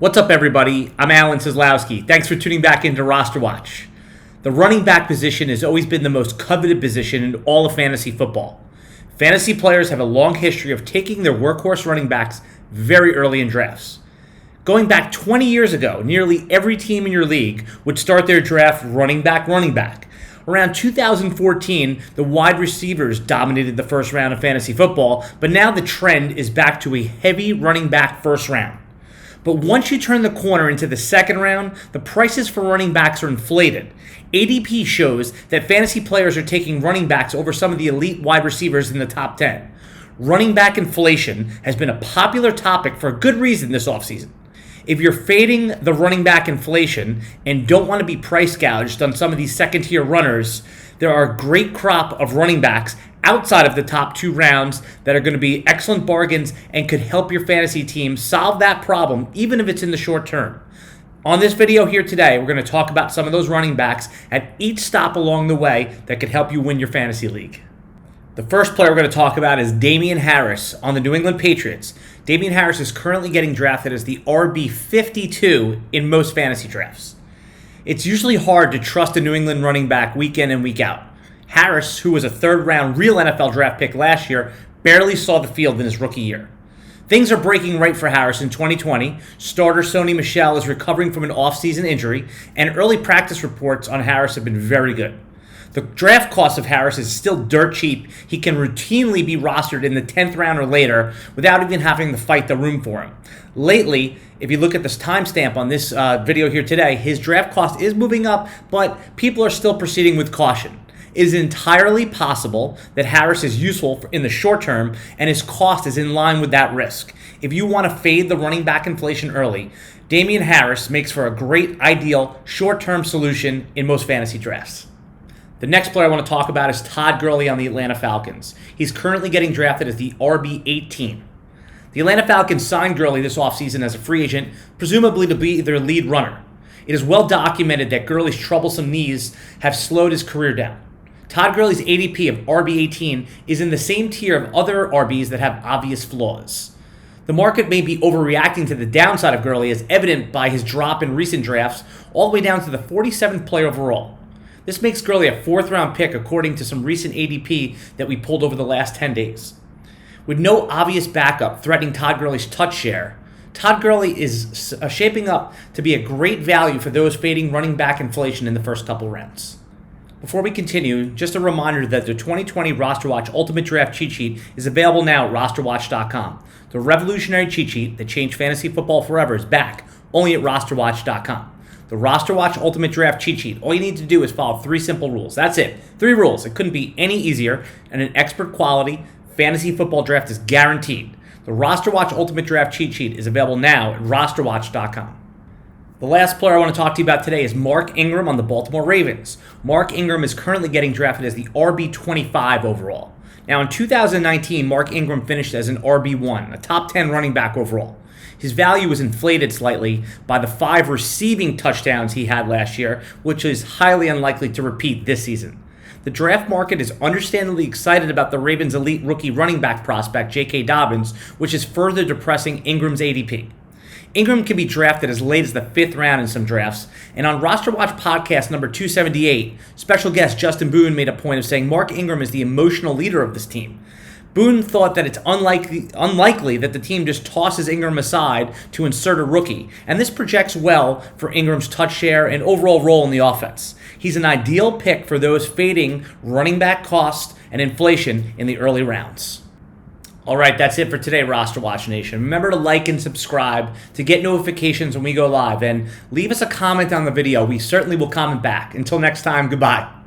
What's up, everybody? I'm Alan Seslowsky. Thanks for tuning back into Roster Watch. The running back position has always been the most coveted position in all of fantasy football. Fantasy players have a long history of taking their workhorse running backs very early in drafts. Going back 20 years ago, nearly every team in your league would start their draft running back. Around 2014, the wide receivers dominated the first round of fantasy football, but now the trend is back to a heavy running back first round. But once you turn the corner into the second round, the prices for running backs are inflated. ADP shows that fantasy players are taking running backs over some of the elite wide receivers in the top 10. Running back inflation has been a popular topic for a good reason this offseason. If you're fading the running back inflation and don't want to be price gouged on some of these second-tier runners, there are a great crop of running backs outside of the top 2 rounds that are going to be excellent bargains and could help your fantasy team solve that problem, even if it's in the short term. On this video here today, we're going to talk about some of those running backs at each stop along the way that could help you win your fantasy league. The first player we're going to talk about is Damien Harris on the New England Patriots. Damien Harris is currently getting drafted as the RB 52 in most fantasy drafts. It's usually hard to trust a New England running back week in and week out. Harris, who was a third-round real NFL draft pick last year, barely saw the field in his rookie year. Things are breaking right for Harris in 2020. Starter Sony Michel is recovering from an offseason injury, and early practice reports on Harris have been very good. The draft cost of Harris is still dirt cheap. He can routinely be rostered in the 10th round or later without even having to fight the room for him. Lately, if you look at this timestamp on this video here today, his draft cost is moving up, but people are still proceeding with caution. It is entirely possible that Harris is useful in the short term and his cost is in line with that risk. If you want to fade the running back inflation early, Damien Harris makes for a great, ideal, short-term solution in most fantasy drafts. The next player I want to talk about is Todd Gurley on the Atlanta Falcons. He's currently getting drafted as the RB 18. The Atlanta Falcons signed Gurley this offseason as a free agent, presumably to be their lead runner. It is well documented that Gurley's troublesome knees have slowed his career down. Todd Gurley's ADP of RB 18 is in the same tier of other RBs that have obvious flaws. The market may be overreacting to the downside of Gurley, as evident by his drop in recent drafts all the way down to the 47th player overall. This makes Gurley a 4th-round pick according to some recent ADP that we pulled over the last 10 days. With no obvious backup threatening Todd Gurley's touch share, Todd Gurley is shaping up to be a great value for those fading running back inflation in the first couple rounds. Before we continue, just a reminder that the 2020 RosterWatch Ultimate Draft Cheat Sheet is available now at RosterWatch.com. The revolutionary cheat sheet that changed fantasy football forever is back, only at RosterWatch.com. The RosterWatch Ultimate Draft Cheat Sheet, all you need to do is follow 3 simple rules. That's it. 3 rules. It couldn't be any easier, and an expert quality fantasy football draft is guaranteed. The RosterWatch Ultimate Draft Cheat Sheet is available now at RosterWatch.com. The last player I want to talk to you about today is Mark Ingram on the Baltimore Ravens. Mark Ingram is currently getting drafted as the RB 25 overall. Now, in 2019, Mark Ingram finished as an RB1, a top 10 running back overall. His value was inflated slightly by the 5 receiving touchdowns he had last year, which is highly unlikely to repeat this season. The draft market is understandably excited about the Ravens' elite rookie running back prospect, J.K. Dobbins, which is further depressing Ingram's ADP. Ingram can be drafted as late as the 5th round in some drafts, and on Roster Watch podcast number 278, special guest Justin Boone made a point of saying Mark Ingram is the emotional leader of this team. Boone thought that it's unlikely that the team just tosses Ingram aside to insert a rookie, and this projects well for Ingram's touch share and overall role in the offense. He's an ideal pick for those fading running back cost and inflation in the early rounds. All right, that's it for today, Roster Watch Nation. Remember to like and subscribe to get notifications when we go live, and leave us a comment on the video. We certainly will comment back. Until next time, goodbye.